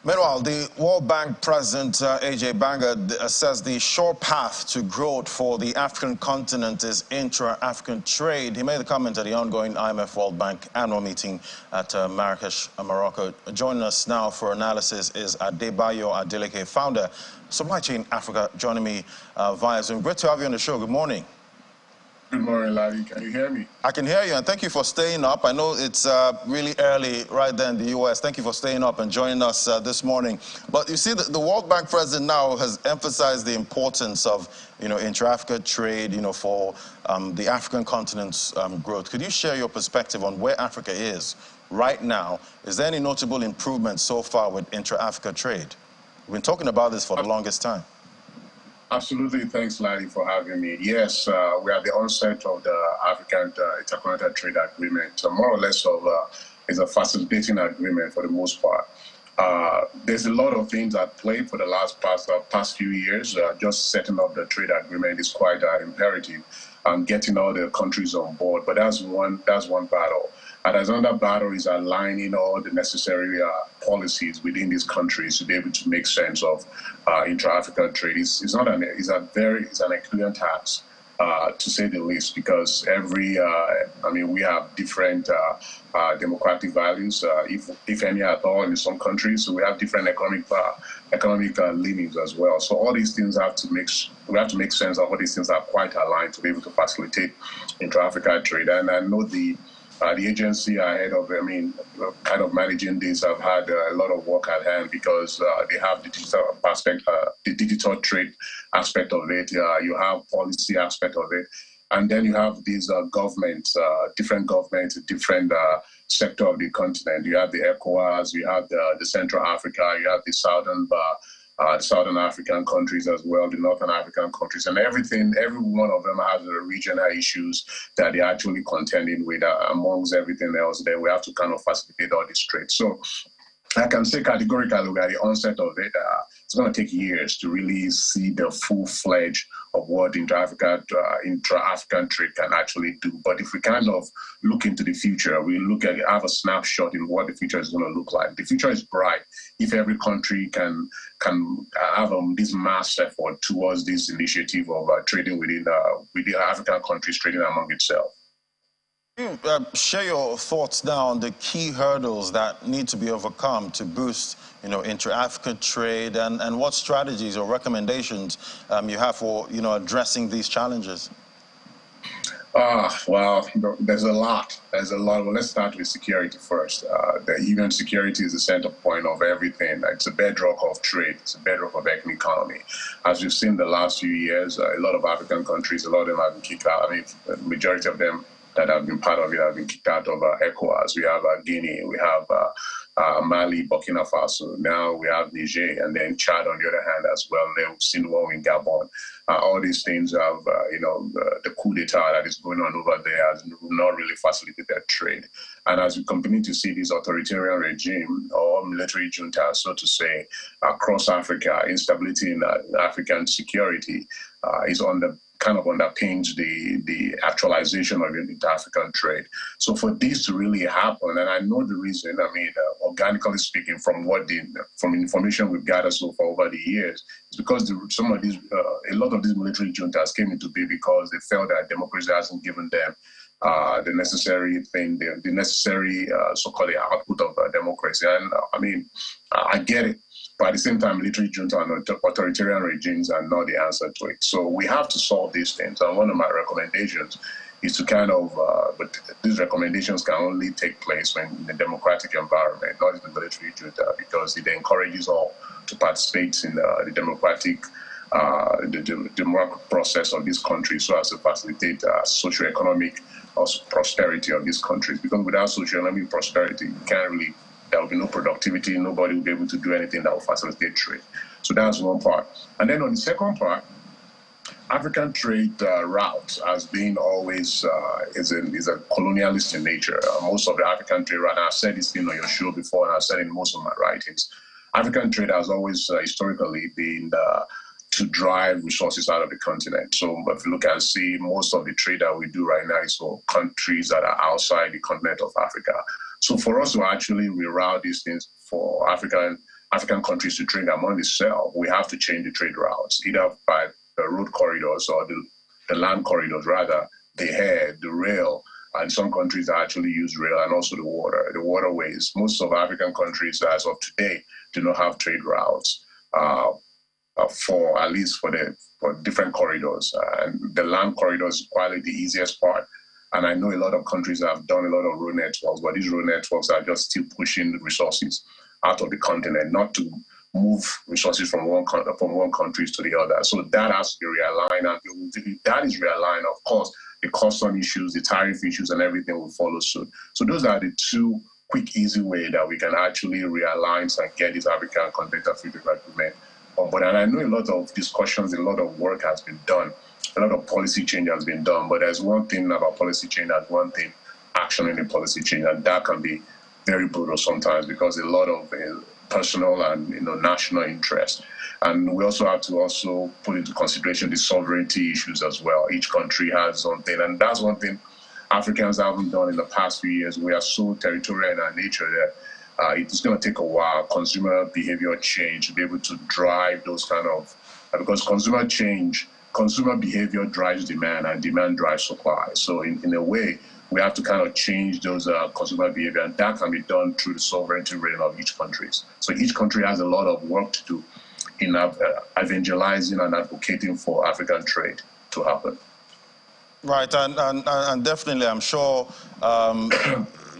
Meanwhile, the World Bank President A.J. Banga says the sure path to growth for the African continent is intra-African trade. He made the comment at the ongoing IMF World Bank annual meeting at Marrakesh, Morocco. Joining us now for analysis is Adebayo Adeleke, founder, Supply Chain Africa, joining me via Zoom. Great to have you on the show. Good morning. Good morning, Larry. Can you hear me? I can hear you, and thank you for staying up. I know it's really early right there in the U.S. Thank you for staying up and joining us this morning. But you see, the World Bank president now has emphasized the importance of, intra-Africa trade, for the African continent's growth. Could you share your perspective on where Africa is right now? Is there any notable improvement so far with intra-Africa trade? We've been talking about this for the longest time. Absolutely. Thanks, Larry, for having me. Yes, we are at the onset of the African Intercontinental Trade Agreement. More or less is a facilitating agreement for the most part. There's a lot of things at play for the past few years. Just setting up the trade agreement is quite imperative. Getting all the countries on board, but that's one battle. And as another battle is aligning all the necessary policies within these countries to be able to make sense of intra-African trade. It's an Herculean task, to say the least, because we have different democratic values, if any at all, in some countries. So we have different economic leanings as well. So all these things we have to make sense of all these things are quite aligned to be able to facilitate intra-African trade. And I know the agency ahead of, kind of managing this, have had a lot of work at hand because they have the digital aspect, the digital trade aspect of it. You have policy aspect of it. And then you have these governments, different sector of the continent. You have the ECOWAS, you have the Central Africa, you have the Southern African countries as well, the Northern African countries, and every one of them has regional issues that they're actually contending with amongst everything else. Then we have to kind of facilitate all this trade. So I can say categorically at the onset of it, it's going to take years to really see the full-fledged of what intra-African trade can actually do. But if we kind of look into the future, have a snapshot in what the future is going to look like. The future is bright if every country can have this mass effort towards this initiative of trading within African countries, trading among itself. Can you share your thoughts now on the key hurdles that need to be overcome to boost, intra-African trade, and what strategies or recommendations you have for, addressing these challenges? Well, there's a lot. Well, let's start with security first. Even security is the center point of everything. It's a bedrock of trade. It's a bedrock of economy. As you've seen the last few years, a lot of African countries, a lot of them have been kicked out. The majority of them that have been part of it have been kicked out of ECOWAS. We have Guinea, we have Mali, Burkina Faso. Now we have Niger, and then Chad on the other hand as well. Then we've seen war in Gabon. All these things have, the coup d'etat that is going on over there has not really facilitated trade. And as we continue to see this authoritarian regime or military junta, so to say, across Africa, instability in African security is kind of underpins the actualization of inter-African trade. So for this to really happen, and I know the reason, organically speaking, from information we've gathered so far over the years, is because a lot of these military juntas came into being because they felt that democracy hasn't given them the necessary so-called output of democracy. And I get it. But at the same time, military junta and authoritarian regimes are not the answer to it. So we have to solve these things. And one of my recommendations is to but these recommendations can only take place when in a democratic environment, not in the military junta, because it encourages all to participate in the democratic process of this country so as to facilitate socioeconomic prosperity of these countries. Because without socioeconomic prosperity, there will be no productivity, nobody will be able to do anything that will facilitate trade. So that's one part. And then on the second part, African trade route has been always is a colonialist in nature. Most of the African trade route, and I've said this thing on your show before, and I've said it in most of my writings, African trade has always historically been to drive resources out of the continent. So if you look and see, most of the trade that we do right now is for countries that are outside the continent of Africa. So for us to actually reroute these things for African African countries to trade among themselves, we have to change the trade routes, either by the road corridors or the land corridors, rather, the air, the rail. And some countries actually use rail, and also the waterways. Most of African countries, as of today, do not have trade routes for at least for different corridors. And the land corridor is probably the easiest part. And I know a lot of countries have done a lot of road networks, but these road networks are just still pushing the resources out of the continent, not to move resources from one country to the other. So that has to be realigned. And if that is realigned, of course, the custom issues, the tariff issues, and everything will follow suit. So those are the two quick, easy ways that we can actually realign and get this African Continental Free Trade Agreement. But and I know a lot of discussions, a lot of work has been done, a lot of policy change has been done. But there's one thing about policy change, there's one thing action in the policy change, and that can be very brutal sometimes because a lot of personal and national interest. And we also have to put into consideration the sovereignty issues as well. Each country has something, and that's one thing Africans haven't done in the past few years. We are so territorial in our nature that it's going to take a while, consumer behavior change, to be able to drive those kind of, because consumer behavior drives demand, and demand drives supply. So in a way, we have to kind of change those consumer behavior, and that can be done through the sovereignty realm of each country. So each country has a lot of work to do in evangelizing and advocating for African trade to happen. Right, and definitely, I'm sure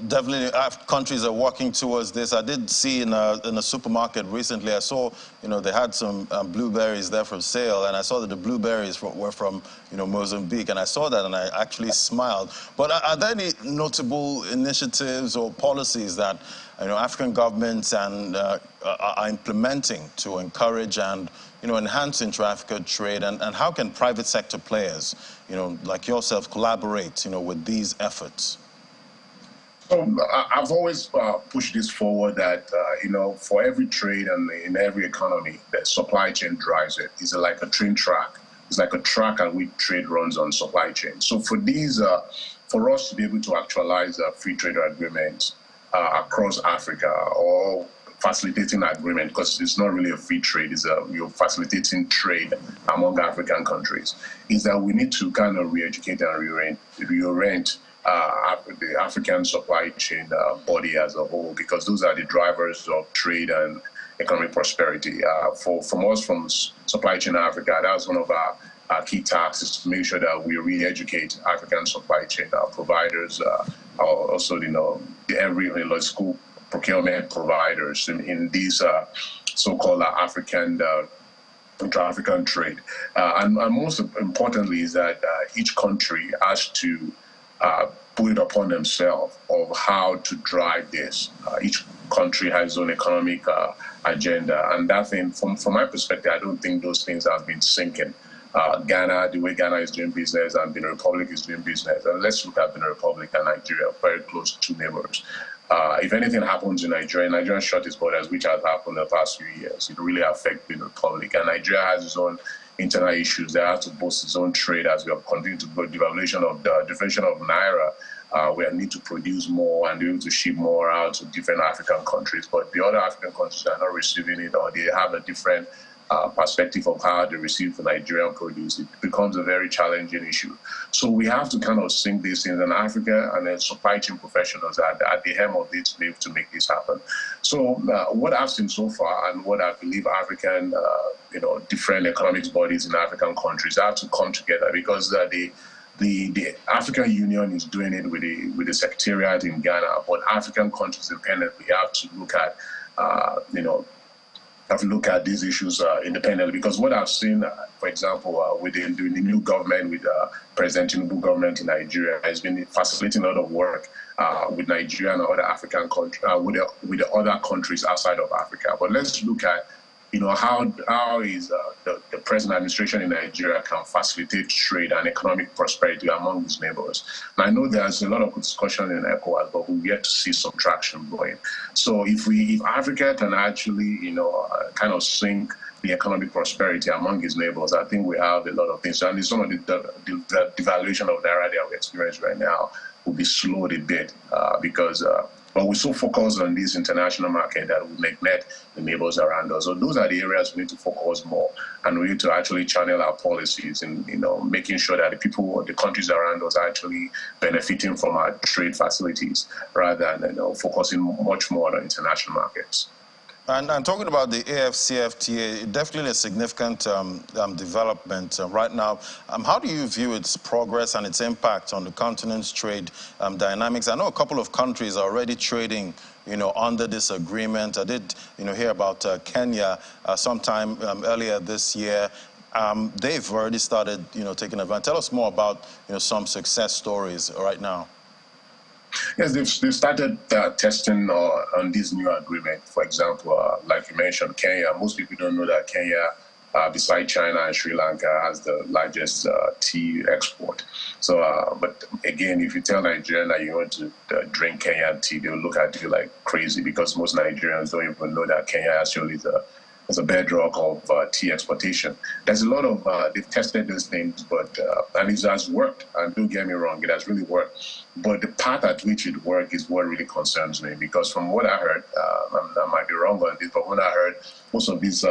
definitely countries are working towards this. I did see in a supermarket recently, I saw, they had some blueberries there for sale, and I saw that the blueberries were from, Mozambique, and I saw that and I actually smiled. But are there any notable initiatives or policies that, African governments are implementing to encourage and, enhance intra-Africa trade, and how can private sector players, like yourself, collaborate, with these efforts? I've always pushed this forward that, for every trade and in every economy, the supply chain drives it. It's like a train track. It's like a track at which trade runs on supply chain. So for us to be able to actualize free trade agreements across Africa, or facilitating agreement, because it's not really a free trade, you're facilitating trade among African countries, is that we need to kind of re-educate and reorient the African supply chain body as a whole, because those are the drivers of trade and economic prosperity. From Supply Chain Africa, that's one of our key tasks, is to make sure that we re-educate African supply chain providers, also every school procurement providers in these so-called African intra-African trade. And most importantly is that each country has to put it upon themselves of how to drive this. Each country has its own economic agenda, and that thing, from my perspective, I don't think those things have been sinking. Ghana, the way Ghana is doing business and Benin Republic is doing business, and let's look at Benin Republic and Nigeria, very close to neighbors. If anything happens in Nigeria shut its borders, which has happened in the past few years, it really affects Benin Republic. And Nigeria has its own internal issues. They have to boost its own trade as we have continued to go devaluation of Naira. We need to produce more and be able to ship more out to different African countries. But the other African countries are not receiving it, or they have a different perspective of how they receive the Nigerian produce. It becomes a very challenging issue. So we have to kind of sync these things, in Africa, and then supply chain professionals at the helm of this to be able to make this happen. So what I've seen so far, and what I believe African, different economics bodies in African countries have to come together, because the African Union is doing it with the Secretariat in Ghana, but African countries independently have to look at, these issues independently. Because what I've seen, for example, within the new government, with President Tinubu government in Nigeria, has been facilitating a lot of work with Nigeria and other African countries, with the other countries outside of Africa. But let's look at, how is the present administration in Nigeria can facilitate trade and economic prosperity among its neighbors. And I know there's a lot of discussion in ECOWAS, but we've yet to see some traction going. So if Africa can actually, kind of sync the economic prosperity among its neighbors, I think we have a lot of things. And some of the devaluation of Naira that we experience right now will be slowed a bit, because But we so focus on this international market that we neglect the neighbors around us. So those are the areas we need to focus more, and we need to actually channel our policies in, making sure that the people, the countries around us are actually benefiting from our trade facilities rather than focusing much more on international markets. And talking about the AfCFTA, definitely a significant development right now. How do you view its progress and its impact on the continent's trade dynamics? I know a couple of countries are already trading, under this agreement. I did, hear about Kenya sometime earlier this year. They've already started, taking advantage. Tell us more about, some success stories right now. Yes, they've started testing on this new agreement. For example, like you mentioned, Kenya. Most people don't know that Kenya, beside China and Sri Lanka, has the largest tea export. So, but again, if you tell Nigerians that you want to drink Kenyan tea, they'll look at you like crazy, because most Nigerians don't even know that Kenya actually is a bedrock of tea exportation. There's a lot of, they've tested those things, but, and it has worked. And don't get me wrong, it has really worked. But the path at which it worked is what really concerns me, because from what I heard, I might be wrong on this, but when I heard, most of this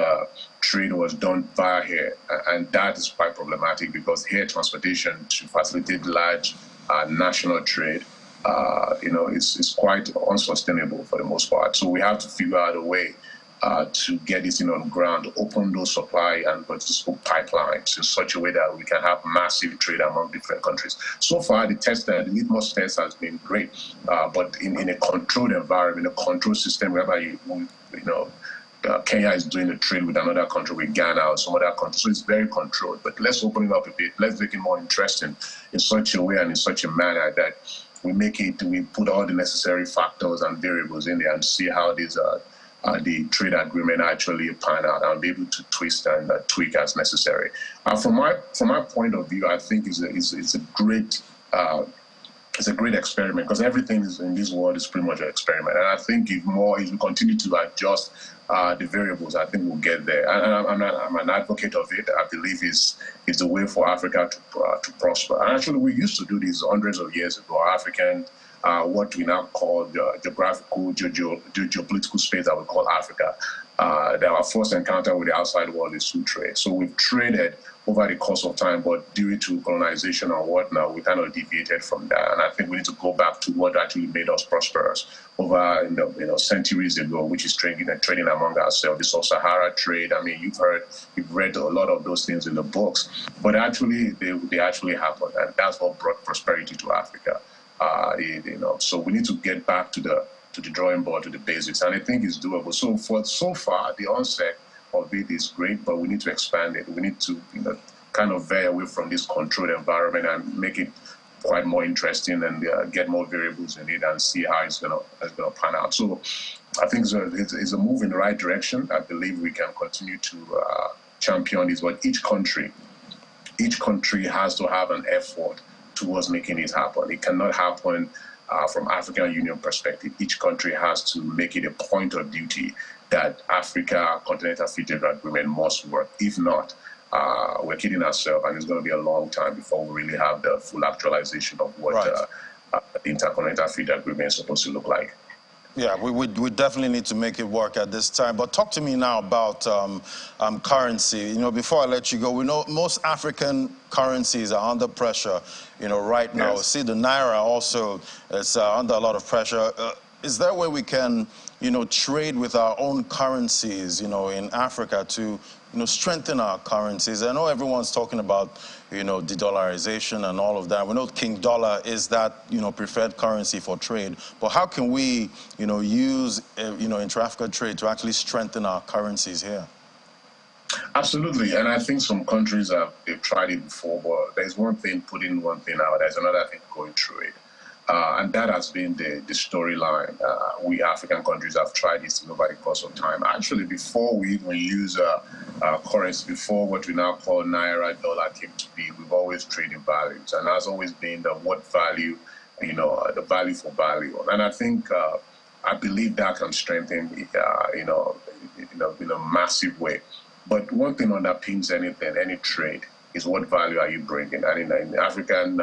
trade was done via air. And that is quite problematic, because air transportation to facilitate large national trade, is quite unsustainable for the most part. So we have to figure out a way to get this in on the ground, open those supply and logistical pipelines in such a way that we can have massive trade among different countries. So far, the litmus test has been great, but in a controlled environment, a controlled system whereby Kenya is doing a trade with another country, with Ghana or some other country. So it's very controlled. But let's open it up a bit. Let's make it more interesting in such a way and in such a manner that we put all the necessary factors and variables in there and see how these the trade agreement actually pan out and be able to twist and tweak as necessary. From my point of view, I think it's a great experiment, because everything in this world is pretty much an experiment. And I think if we continue to adjust the variables, I think we'll get there. And I'm an advocate of it. I believe it's a way for Africa to prosper. And actually, we used to do this hundreds of years ago. African, what we now call the geopolitical space that we call Africa. Our first encounter with the outside world is through trade. So we've traded over the course of time, but due to colonization and whatnot, we kind of deviated from that. And I think we need to go back to what actually made us prosperous over centuries ago, which is trading among ourselves, the sub-Sahara trade. I mean, you've read a lot of those things in the books, but actually they actually happened, and that's what brought prosperity to Africa. So we need to get back to the drawing board, to the basics, and I think it's doable. So far, the onset of it is great, but we need to expand it. We need to kind of veer away from this controlled environment and make it quite more interesting and get more variables in it and see how it's gonna pan out. So I think it's a move in the right direction. I believe we can continue to champion this, but each country has to have an effort towards making it happen. It cannot happen from African Union perspective. Each country has to make it a point of duty that Africa Continental Free Trade Agreement must work. If not, we're kidding ourselves, and it's going to be a long time before we really have the full actualization of what the Intercontinental Free Trade Agreement is supposed to look like. Yeah, we definitely need to make it work at this time. But talk to me now about currency. Before I let you go, we know most African currencies are under pressure, right now. Yes. See, the Naira also is under a lot of pressure. Is there a way we can, trade with our own currencies, in Africa to, strengthen our currencies? I know everyone's talking about, de-dollarization and all of that. We know King Dollar is that, preferred currency for trade. But how can we, use, intra-Africa trade to actually strengthen our currencies here? Absolutely, and I think some countries they've tried it before, but there's one thing putting one thing out, there's another thing going through it. And that has been the storyline. We African countries have tried this over the course of time. Actually, before we even use currency, before what we now call Naira, dollar came to be, we've always traded values. And that's always been the what value, the value for value. And I think, I believe that can strengthen, in a massive way. But one thing underpins anything, any trade, is what value are you bringing? And in African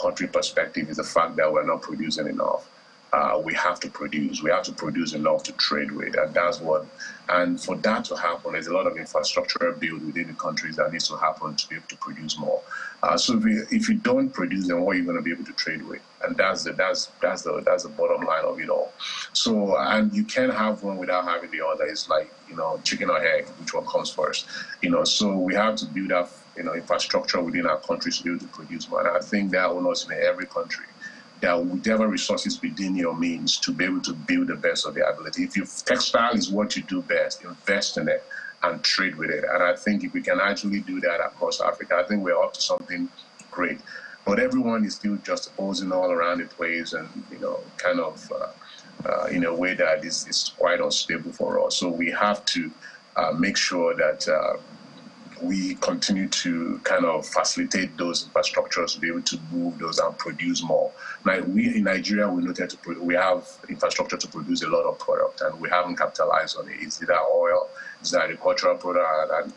country perspective is the fact that we're not producing enough. we have to produce. We have to produce enough to trade with, and that's what. And for that to happen, there's a lot of infrastructure built within the countries that needs to happen to be able to produce more. So if you don't produce, then what are you going to be able to trade with? And that's the bottom line of it all. So, and you can't have one without having the other. It's like, chicken or egg, which one comes first? So we have to build up infrastructure within our countries to be able to produce more. And I think that almost in every country, there are whatever resources within your means to be able to build the best of their ability. If your textile is what you do best, invest in it and trade with it. And I think if we can actually do that across Africa, I think we're up to something great. But everyone is still just opposing all around the place, and kind of in a way that is quite unstable for us. So we have to make sure that we continue to kind of facilitate those infrastructures to be able to move those and produce more. Now, we in Nigeria, we have infrastructure to produce a lot of product, and we haven't capitalized on it. It's either oil, it's agricultural product.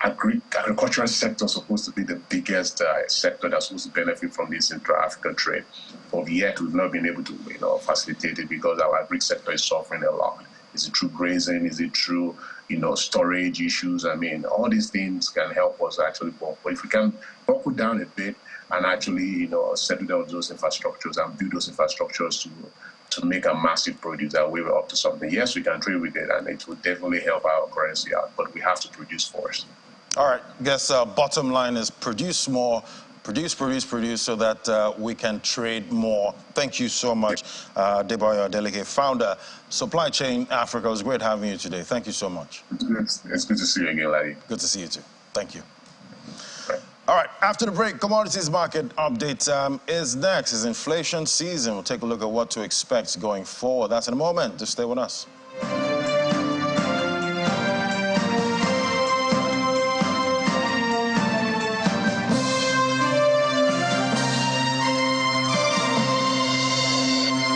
Agricultural sector is supposed to be the biggest sector that's supposed to benefit from this intra-African trade, but yet we've not been able to facilitate it because our agri sector is suffering a lot. Is it through grazing? Is it through storage issues? All these things can help us actually. But if we can buckle down a bit and actually settle down those infrastructures and build those infrastructures to make a massive produce, that we're up to something. Yes, we can trade with it, and it will definitely help our currency out. But we have to produce first. All right. I guess bottom line is produce more. Produce so that we can trade more. Thank you so much, Deboyo Adeleke, founder, Supply Chain Africa. It was great having you today. Thank you so much. It's good to see you again, Larry. Good to see you too. Thank you. All right, after the break, commodities market update is next. It's inflation season. We'll take a look at what to expect going forward. That's in a moment. Just stay with us.